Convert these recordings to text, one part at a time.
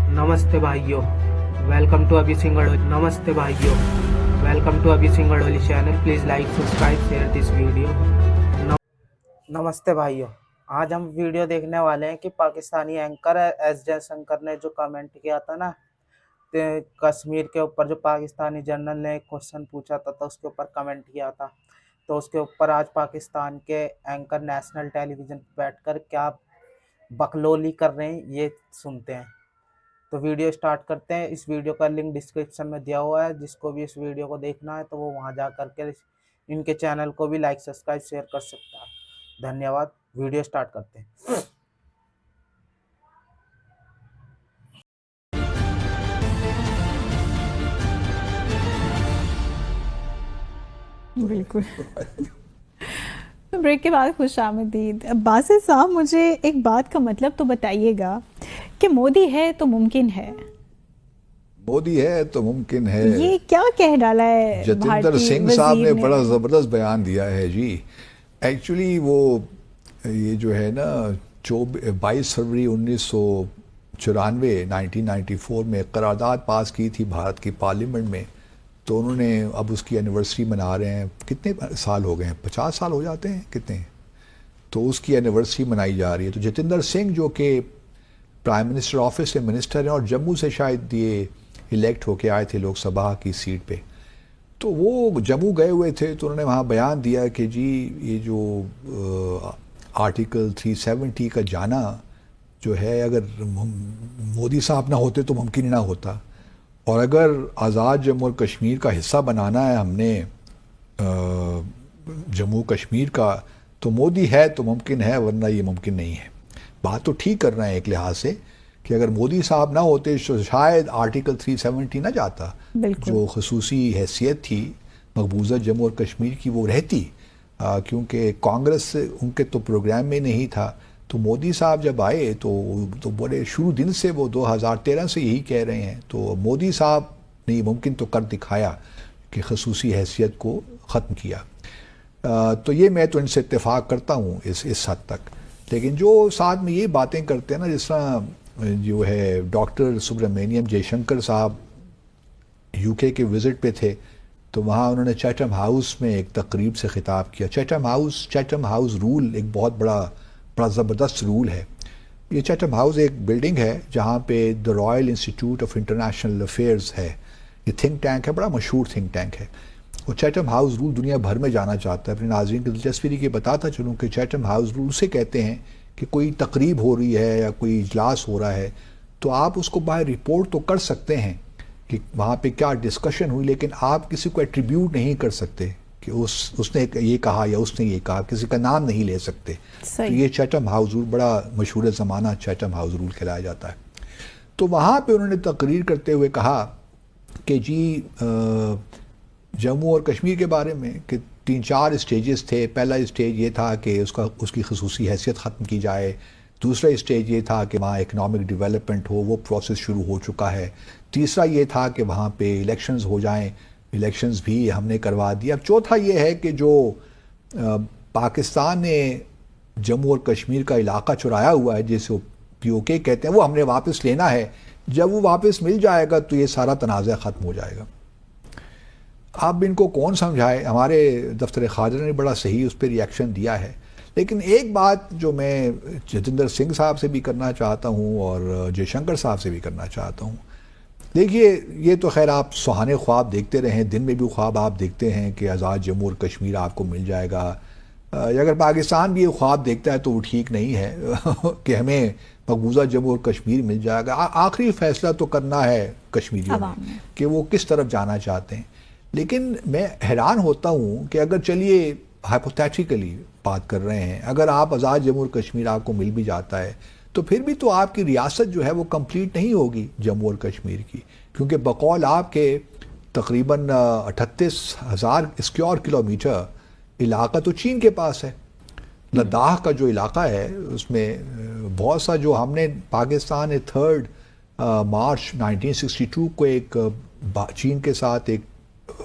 नमस्ते भाइयों, welcome to अभी सिंगड़ोली। नमस्ते भाइयों, वेलकम टू अभी सिंगड़ोली channel. Please like, subscribe, share this video. नमस्ते भाइयों, आज हम वीडियो देखने वाले हैं कि पाकिस्तानी एंकर एस जयशंकर ने जो कमेंट किया था ना, कश्मीर के ऊपर, जो पाकिस्तानी जर्नल ने एक क्वेश्चन पूछा था तो उसके ऊपर कमेंट किया था। तो उसके ऊपर आज पाकिस्तान के एंकर नेशनल टेलीविज़न पर बैठकर क्या बकलोली कर रहे हैं, ये सुनते हैं। तो वीडियो स्टार्ट करते हैं। इस वीडियो का लिंक डिस्क्रिप्शन में दिया हुआ है, जिसको भी इस वीडियो को देखना है तो वो वहां जा करके इनके चैनल को भी लाइक, सब्सक्राइब, शेयर कर सकता है। धन्यवाद। वीडियो स्टार्ट करते हैं। बिल्कुल। तो ब्रेक के बाद खुशामदीद। बासित साहब, मुझे एक बात का मतलब तो बताइएगा कि मोदी है तो मुमकिन है, मोदी है तो मुमकिन है, ये क्या कह डाला है जतिंदर भारतीय सिंह साहब ने वजीर ने? बड़ा ज़बरदस्त बयान दिया है जी। एक्चुअली वो ये जो है ना 22 फरवरी 1994 1994 में करारदाद पास की थी भारत की पार्लियामेंट में। तो उन्होंने अब उसकी एनिवर्सरी मना रहे हैं। कितने साल हो गए हैं? 50 साल हो जाते हैं कितने? तो उसकी एनिवर्सरी मनाई जा रही है। तो जतिंदर सिंह जो कि प्राइम मिनिस्टर ऑफिस से मिनिस्टर हैं और जम्मू से शायद ये इलेक्ट होके आए थे लोकसभा की सीट पे, तो वो जम्मू गए हुए थे। तो उन्होंने वहाँ बयान दिया कि जी ये जो आर्टिकल 370 का जाना जो है, अगर मोदी साहब ना होते तो मुमकिन ही ना होता। और अगर आज़ाद जम्मू और कश्मीर का हिस्सा बनाना है हमने जम्मू कश्मीर का, तो मोदी है तो मुमकिन है, वरना ये मुमकिन नहीं है। बात तो ठीक कर रहे हैं एक लिहाज से कि अगर मोदी साहब ना होते तो शायद आर्टिकल 370 ना जाता। जो खसूसी हैसियत थी मकबूजा जम्मू और कश्मीर की वो रहती, क्योंकि कांग्रेस उनके तो प्रोग्राम में नहीं था। तो मोदी साहब जब आए तो बड़े शुरू दिन से वो 2013 से यही कह रहे हैं। तो मोदी साहब ने ये मुमकिन तो कर दिखाया कि खसूसी हैसियत को ख़त्म किया। तो ये मैं तो इनसे इत्तेफाक करता हूँ इस हद तक। लेकिन जो साथ में ये बातें करते हैं ना, जिस तरह जो है डॉक्टर सुब्रमण्यम जयशंकर साहब यूके के विज़िट पे थे, तो वहाँ उन्होंने चैथम हाउस में एक तकरीब से ख़िताब किया। चैथम हाउस रूल एक बहुत बड़ा ज़बरदस्त रूल है। ये चैथम हाउस एक बिल्डिंग है जहाँ पे the royal institute of international affairs है। ये थिंक टैंक है, बड़ा मशहूर थिंक टैंक है। और चैथम हाउस रूल दुनिया भर में जाना चाहता है। अपने नाज़रीन की दिलचस्पी के बताता चलूँ कि चैथम हाउस रूल उसे कहते हैं कि कोई तकरीब हो रही है या कोई इजलास हो रहा है, तो आप उसको बाहर रिपोर्ट तो कर सकते हैं कि वहाँ पे क्या डिस्कशन हुई, लेकिन आप किसी को एट्रीब्यूट नहीं कर सकते कि उसने ये कहा या उसने ये कहा, किसी का नाम नहीं ले सकते। तो ये चैथम हाउस रूल बड़ा मशहूर ज़माना चैथम हाउस रूल कहलाया जाता है। तो वहाँ पे उन्होंने तकरीर करते हुए कहा कि जी जम्मू और कश्मीर के बारे में कि 3-4 स्टेजेस थे। पहला स्टेज ये था कि उसकी खसूसी हैसियत ख़त्म की जाए। दूसरा स्टेज ये था कि वहाँ इकनॉमिक डेवलपमेंट हो, वो प्रोसेस शुरू हो चुका है। तीसरा ये था कि वहाँ पे इलेक्शंस हो जाएं, इलेक्शंस भी हमने करवा दिया। अब चौथा ये है कि जो पाकिस्तान ने जम्मू और कश्मीर का इलाका चुराया हुआ है, जिसे POK कहते हैं, वो हमने वापस लेना है। जब वो वापस मिल जाएगा तो ये सारा तनाज़ा ख़त्म हो जाएगा। अब इनको कौन समझाए? हमारे दफ्तर ख़ाज़ा ने बड़ा सही उस पर रिएक्शन दिया है। लेकिन एक बात जो मैं जतिंदर सिंह साहब से भी करना चाहता हूँ और जयशंकर साहब से भी करना चाहता हूँ, देखिए ये तो खैर आप सुहाने ख्वाब देखते रहें, दिन में भी ख्वाब आप देखते हैं कि आज़ाद जम्मू और कश्मीर आपको मिल जाएगा। अगर पाकिस्तान भी ये ख्वाब देखता है तो वो ठीक नहीं है कि हमें मकबूजा जम्मू और कश्मीर मिल जाएगा। आखिरी फैसला तो करना है कश्मीरियों ने कि वो किस तरफ जाना चाहते हैं। लेकिन मैं हैरान होता हूँ कि अगर चलिए हाइपोथेटिकली बात कर रहे हैं, अगर आप आज़ाद जम्मू और कश्मीर आपको मिल भी जाता है तो फिर भी तो आपकी रियासत जो है वो कंप्लीट नहीं होगी जम्मू और कश्मीर की, क्योंकि बकौल आपके तकरीबन 38,000 स्क्वायर किलोमीटर इलाका तो चीन के पास है। लद्दाख का जो इलाका है उसमें बहुत सा, जो हमने पाकिस्तान ने 3 मार्च 1962 को एक चीन के साथ एक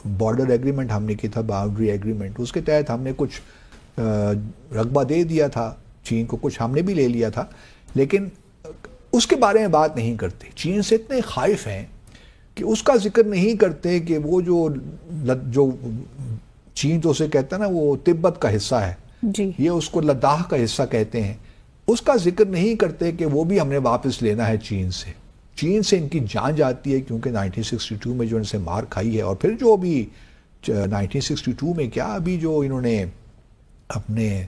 बॉर्डर एग्रीमेंट हमने किया था, बाउंड्री एग्रीमेंट, उसके तहत हमने कुछ रकबा दे दिया था चीन को, कुछ हमने भी ले लिया था। लेकिन उसके बारे में बात नहीं करते। चीन से इतने खाइफ हैं कि उसका जिक्र नहीं करते कि वो जो चीन तो उसे कहता है ना, वो तिब्बत का हिस्सा है जी। ये उसको लद्दाख का हिस्सा कहते हैं, उसका जिक्र नहीं करते कि वो भी हमने वापस लेना है चीन से। चीन से इनकी जान जाती है, क्योंकि 1962 में जो इनसे मार खाई है, और फिर जो अभी 1962 में क्या, अभी जो इन्होंने अपने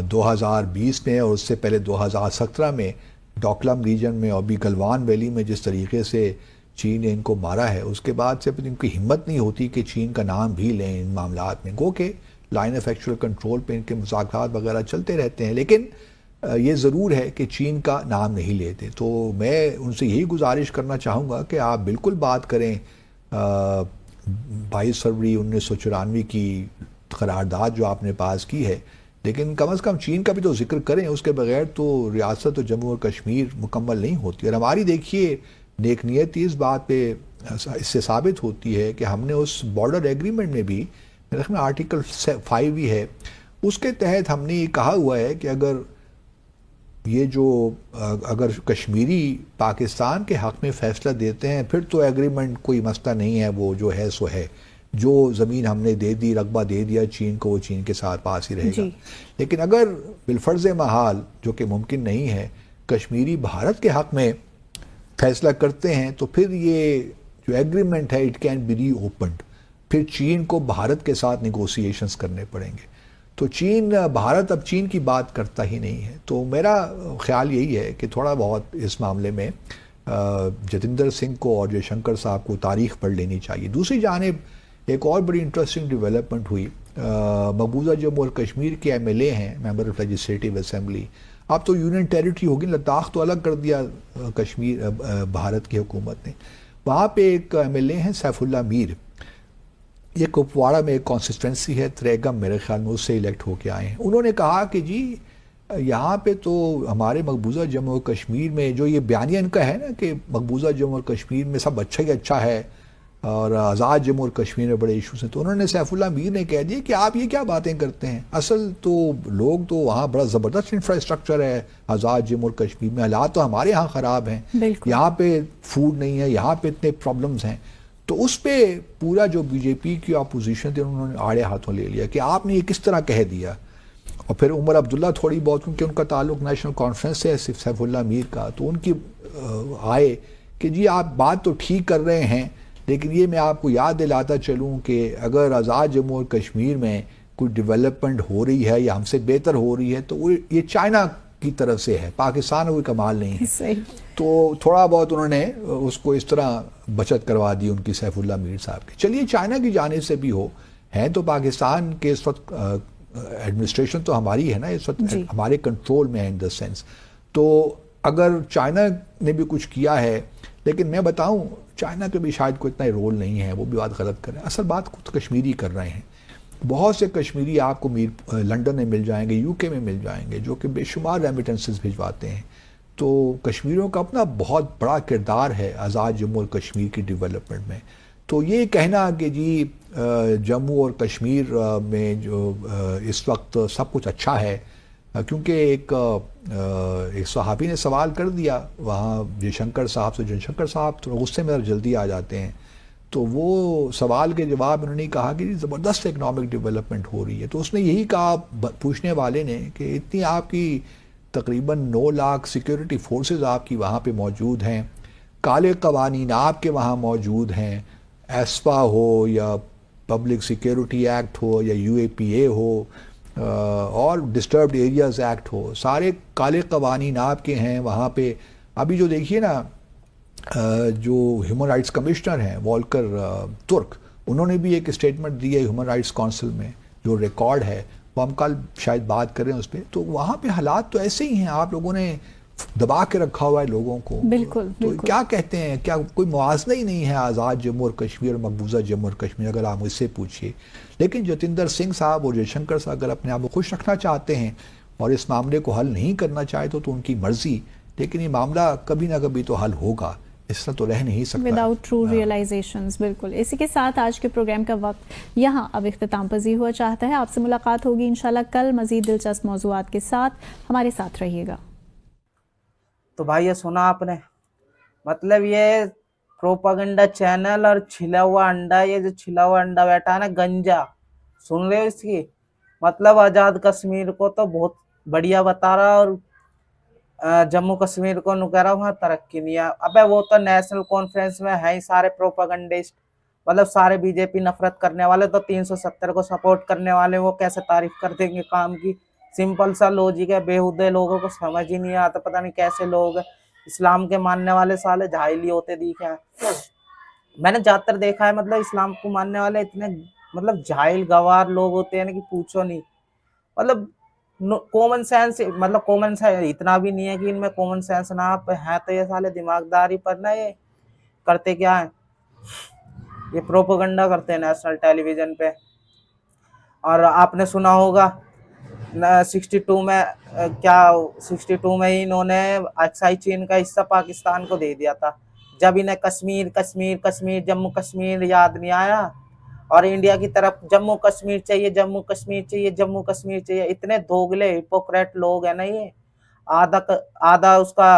2020 में और उससे पहले 2017 में डोकलाम रीजन में और भी गलवान वैली में जिस तरीके से चीन ने इनको मारा है, उसके बाद से फिर इनकी हिम्मत नहीं होती कि चीन का नाम भी लें इन मामलात में। गो के लाइन ऑफ एक्चुअल कंट्रोल पे इनके मुज़ाकरात वगैरह चलते रहते हैं, लेकिन ये ज़रूर है कि चीन का नाम नहीं लेते। तो मैं उनसे यही गुजारिश करना चाहूँगा कि आप बिल्कुल बात करें 22 फरवरी 1994 की करारदाद जो आपने पास की है, लेकिन कम से कम चीन का भी तो जिक्र करें। उसके बगैर तो रियासत और जम्मू और कश्मीर मुकम्मल नहीं होती। और हमारी देखिए नेकनियती इस बात पे इससे साबित होती है कि हमने उस बॉर्डर एग्रीमेंट में भी, मेरे ख्याल में आर्टिकल 5 ही है, उसके तहत हमने ये कहा हुआ है कि अगर कश्मीरी पाकिस्तान के हक़ में फ़ैसला देते हैं फिर तो एग्रीमेंट कोई मसला नहीं है, वो जो है सो है। जो ज़मीन हमने दे दी, रकबा दे दिया चीन को, वो चीन के साथ पास ही रहेगा। लेकिन अगर बिलफर्ज महाल, जो कि मुमकिन नहीं है, कश्मीरी भारत के हक़ में फ़ैसला करते हैं तो फिर ये जो एग्रीमेंट है इट कैन बी री ओपन्ड। फिर चीन को भारत के साथ निगोसिएशंस करने पड़ेंगे। तो भारत अब चीन की बात करता ही नहीं है। तो मेरा ख्याल यही है कि थोड़ा बहुत इस मामले में जतिंदर सिंह को और जयशंकर साहब को तारीख पढ़ लेनी चाहिए। दूसरी जानिब एक और बड़ी इंटरेस्टिंग डेवलपमेंट हुई, मकबूजा जम्मू और कश्मीर के MLA हैं, मेंबर ऑफ लेजिस्लेटिव असेंबली, अब तो यूनियन टेरिटरी होगी, लद्दाख तो अलग कर दिया कश्मीर भारत की हुकूमत ने। वहाँ पे एक MLA हैं सैफुल्ला मीर, ये कुपवाड़ा में एक कॉन्स्टिट्यूंसी है त्रेगम, मेरे ख्याल में उससे इलेक्ट होके आए हैं। उन्होंने कहा कि जी यहाँ पे तो हमारे मकबूजा जम्मू और कश्मीर में जो ये बयानिया इनका है ना कि मकबूजा जम्मू और कश्मीर में सब अच्छा ही अच्छा है और आज़ाद जम्मू और कश्मीर में बड़े इशूज़ हैं, तो उन्होंने सैफुल्ला मीर ने कह दिया कि आप ये क्या बातें करते हैं, असल तो लोग तो वहाँ बड़ा ज़बरदस्त इंफ्रास्ट्रक्चर है आज़ाद जम्मू और कश्मीर में, हालात तो हमारे यहाँ ख़राब हैं, यहाँ पे फूड नहीं है, यहाँ पे इतने प्रॉब्लम्स हैं। तो उस पर पूरा जो बीजेपी की अपोजिशन थी उन्होंने आड़े हाथों ले लिया कि आपने ये किस तरह कह दिया। और फिर उमर अब्दुल्ला थोड़ी बहुत, क्योंकि उनका ताल्लुक नेशनल कॉन्फ्रेंस से है सैफुल्ला मीर का, तो उनकी आए कि जी आप बात तो ठीक कर रहे हैं, लेकिन ये मैं आपको याद दिलाता चलूँ कि अगर आज़ाद जम्मू और कश्मीर में कोई डेवलपमेंट हो रही है या हमसे बेहतर हो रही है तो वो ये चाइना की तरफ से है, पाकिस्तान में कोई कमाल नहीं है। तो थोड़ा बहुत उन्होंने उसको इस तरह बचत करवा दी उनकी सैफुल्ला मीर साहब की। चलिए चाइना की जानिब से भी हो, है तो पाकिस्तान के इस वक्त एडमिनिस्ट्रेशन तो हमारी है ना, इस वक्त हमारे कंट्रोल में है इन द सेंस। तो अगर चाइना ने भी कुछ किया है, लेकिन मैं बताऊं चाइना के भी शायद कोई इतना रोल नहीं है, वो भी बात गलत कर रहे हैं, असल बात खुद कश्मीरी कर रहे हैं। बहुत से कश्मीरी आपको लंदन में मिल जाएंगे, UK में मिल जाएंगे, जो कि बेशुमार रेमिटेंसेस भिजवाते हैं। तो कश्मीरियों का अपना बहुत बड़ा किरदार है आज़ाद जम्मू और कश्मीर की डेवलपमेंट में। तो ये कहना कि जी जम्मू और कश्मीर में जो इस वक्त सब कुछ अच्छा है, क्योंकि एक सहाबी ने सवाल कर दिया वहाँ जयशंकर साहब से, जयशंकर साहब तो गुस्से में जल्दी आ जाते हैं, तो वो सवाल के जवाब उन्होंने कहा कि ज़बरदस्त इकनॉमिक डेवलपमेंट हो रही है। तो उसने यही कहा पूछने वाले ने कि इतनी आपकी तकरीबन 9 लाख सिक्योरिटी फोर्सेस आपकी वहाँ पे मौजूद हैं, काले कवानीन आपके वहाँ मौजूद हैं, एस्पा हो या पब्लिक सिक्योरिटी एक्ट हो या UAPA हो और डिस्टर्ब्ड एरियाज़ एक्ट हो, सारे काले कवानीन आपके हैं वहाँ पे। अभी जो देखिए ना जो ह्यूमन राइट्स कमिश्नर हैं वॉल्कर तुर्क, उन्होंने भी एक स्टेटमेंट दी है ह्यूमन राइट्स काउंसिल में, जो रिकॉर्ड है वो हम कल शायद बात करें उस पर। तो वहाँ पे हालात तो ऐसे ही हैं, आप लोगों ने दबा के रखा हुआ है लोगों को। बिल्कुल, तो क्या कहते हैं, क्या कोई मुआवजा ही नहीं है आज़ाद जम्मू और कश्मीर और मकबूजा जम्मू और कश्मीर, अगर आप मुझसे पूछिए। लेकिन जतिंदर सिंह साहब और जयशंकर साहब अगर अपने आप को खुश रखना चाहते हैं और इस मामले को हल नहीं करना चाहते तो उनकी मर्जी, लेकिन ये मामला कभी ना कभी तो हल होगा, इस तरह तो रह नहीं सकता विदाउट ट्रू रियलाइजेशंस। बिल्कुल, इसी के साथ आज के प्रोग्राम का वक्त यहाँ अब इख्तिताम पजीर हुआ चाहता है। आपसे मुलाकात होगी इंशाल्लाह कल मज़ीद दिलचस्प मौज़ूआत के साथ, हमारे साथ रहिएगा। तो भाई ये सुना आपने, मतलब ये प्रोपागेंडा चैनल और छिला हुआ अंडा, ये जो छिला हुआ अंडा बैठा है ना गंजा, सुन रहे हो इसकी, मतलब आजाद कश्मीर को तो बहुत बढ़िया बता रहा, और जम्मू कश्मीर को नु कह रहा वहां तरक्की नहीं है। अबे वो तो नेशनल कॉन्फ्रेंस में है ही सारे प्रोपागेंडिस्ट, मतलब सारे बीजेपी नफरत करने वाले, तो 370 को सपोर्ट करने वाले वो कैसे तारीफ कर देंगे काम की। सिंपल सा लॉजिक है, बेहुदे लोगों को समझ ही नहीं आता, पता नहीं कैसे लोग इस्लाम के मानने वाले साले जाहिल होते दिखे हैं। मैंने ज्यादातर देखा है, मतलब इस्लाम को मानने वाले इतने मतलब जाहिल गवार लोग होते हैं ना कि पूछो नहीं। मतलब कॉमन सेंस, मतलब कॉमन सेंस इतना भी नहीं है कि इनमें कॉमन सेंस ना है, तो ये साले दिमागदारी पर ना ये करते क्या है, ये प्रोपोगंडा करते हैं नेशनल टेलीविजन पे। और आपने सुना होगा 62 में क्या 62 में ही इन्होंने अक्साई चीन का हिस्सा पाकिस्तान को दे दिया था, जब इन्हें कश्मीर कश्मीर कश्मीर जम्मू कश्मीर याद नहीं आया, और इंडिया की तरफ जम्मू कश्मीर चाहिए, जम्मू कश्मीर चाहिए, जम्मू कश्मीर चाहिए। इतने दोगले हिपोक्रेट लोग है ना ये। आधा उसका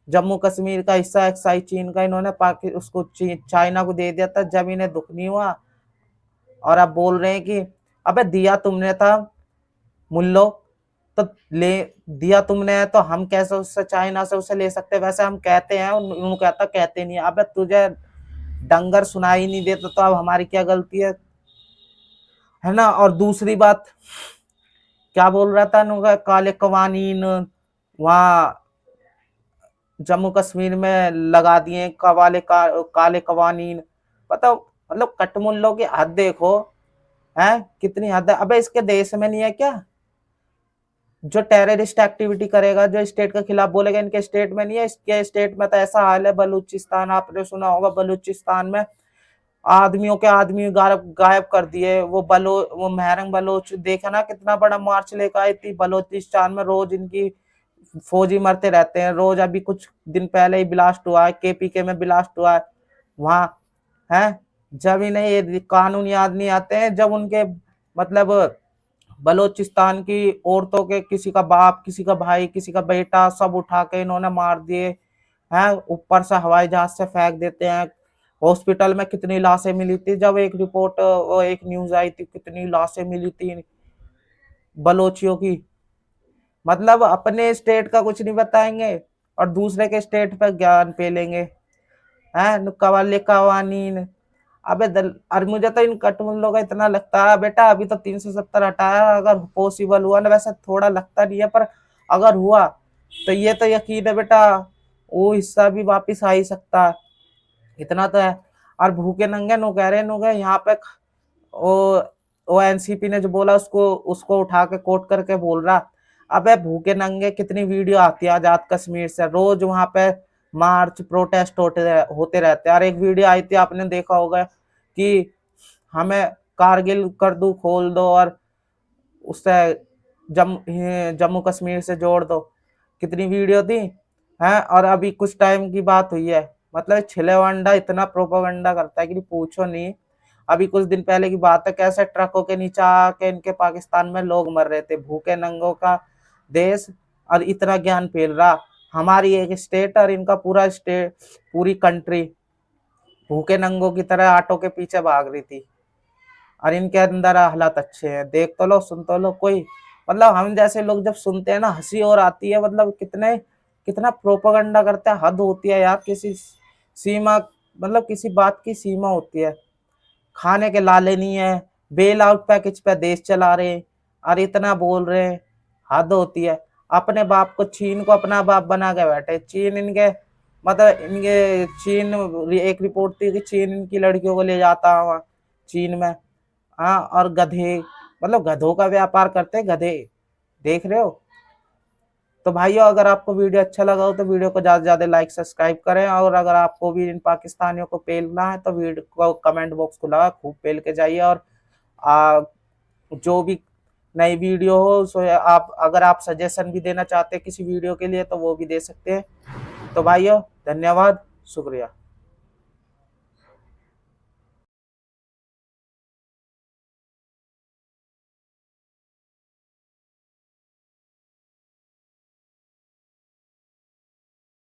जम्मू कश्मीर का हिस्सा अक्साई चीन का इन्होंने उसको चाइना को दे दिया था, जब इन्हें दुख नहीं हुआ, और अब बोल रहे हैं कि अबे दिया तुमने था मुल्लो, तो ले दिया तुमने, तो हम कैसे उससे चाइना से उसे ले सकते, वैसे हम कहते हैं, उन्होंने कहता कहते नहीं। अबे तुझे डंगर सुनाई नहीं देता तो अब हमारी क्या गलती है ना। और दूसरी बात क्या बोल रहा था उनका, काले कवानीन वहाँ जम्मू कश्मीर में लगा दिए, काले कवानीन, पता मतलब कटमुल्लों की हद देखो है, कितनी हद है। अबे इसके देश में नहीं है क्या, जो टेररिस्ट एक्टिविटी करेगा, जो स्टेट के खिलाफ बोलेगा, इनके स्टेट में नहीं है। इसके स्टेट में तो ऐसा हाल है, बलूचिस्तान आपने सुना होगा, बलूचिस्तान में आदमियों के आदमी गायब कर दिए। वो महरंग बलोच देखा ना, कितना बड़ा मार्च लेकर आई थी बलोचिस्तान में, रोज इनकी फौजी मरते रहते हैं रोज। अभी कुछ दिन पहले ही ब्लास्ट हुआ है, केपीके में ब्लास्ट हुआ है वहां है। जब इन्हें ये कानून याद नहीं आते हैं, जब उनके मतलब बलोचिस्तान की औरतों के किसी का बाप, किसी का भाई, किसी का बेटा सब उठा के इन्होंने मार दिए हैं, ऊपर से हवाई जहाज से फेंक देते हैं। हॉस्पिटल में कितनी लाशें मिली थी, जब एक रिपोर्ट एक न्यूज आई थी, कितनी लाशें मिली थी बलोचियों की। मतलब अपने स्टेट का कुछ नहीं बताएंगे और दूसरे के स्टेट पर ज्ञान पेलेंगे हैं, कवाले कवानीन। अबे और मुझे तो इन कटमुल्लों का इतना लगता है बेटा, अभी तो 370 हटाया, अगर पॉसिबल हुआ ना, वैसे थोड़ा लगता नहीं है, पर अगर हुआ तो ये तो यकीन है बेटा, वो हिस्सा भी वापिस आ ही सकता है, इतना तो है। और भूखे नंगे नो कह रहे नो गए यहाँ पे, वो एनसीपी ने जो बोला उसको उठा के कोट करके बोल रहा। अबे भूखे नंगे कितनी वीडियो आती है आजाद कश्मीर से, रोज वहां पे मार्च प्रोटेस्ट होते रहते हैं। और एक वीडियो आई थी, आपने देखा होगा कि हमें कारगिल कर दो खोल दो और उससे जम्मू कश्मीर से जोड़ दो, कितनी वीडियो थी हैं। और अभी कुछ टाइम की बात हुई है, मतलब छिले वंडा इतना प्रोपागेंडा करता है कि पूछो नहीं। अभी कुछ दिन पहले की बात है, कैसे ट्रकों के नीचे आके इनके पाकिस्तान में लोग मर रहे थे, भूखे नंगों का देश, और इतना ज्ञान फैल रहा। हमारी एक स्टेट और इनका पूरा स्टेट, पूरी कंट्री भूखे नंगों की तरह ऑटो के पीछे भाग रही थी, और इनके अंदर हालात अच्छे हैं। देख तो लो, सुन तो लो कोई, मतलब हम जैसे लोग जब सुनते हैं ना हंसी और आती है, मतलब कितना प्रोपागेंडा करते हैं, हद होती है यार। किसी सीमा, मतलब किसी बात की सीमा होती है। खाने के लाले नहीं है, बेल आउट पैकेज पे देश चला रहे हैं और इतना बोल रहे हैं, हद होती है। अपने बाप को, चीन को अपना बाप बना के बैठे। चीन इनके मतलब इनके चीन, एक रिपोर्ट थी कि चीन इनकी लड़कियों को ले जाता वहाँ चीन में, हाँ। और गधे, मतलब गधों का व्यापार करते हैं गधे, देख रहे हो। तो भाइयों, अगर आपको वीडियो अच्छा लगा हो तो वीडियो को ज़्यादा से ज़्यादा लाइक सब्सक्राइब करें, और अगर आपको भी इन पाकिस्तानियों को पेलना है तो वीडियो को कमेंट बॉक्स खुला खूब पेल के जाइए। और जो भी नई वीडियो हो, सो अगर आप सजेशन भी देना चाहते हैं किसी वीडियो के लिए तो वो भी दे सकते हैं। तो भाइयों धन्यवाद, शुक्रिया।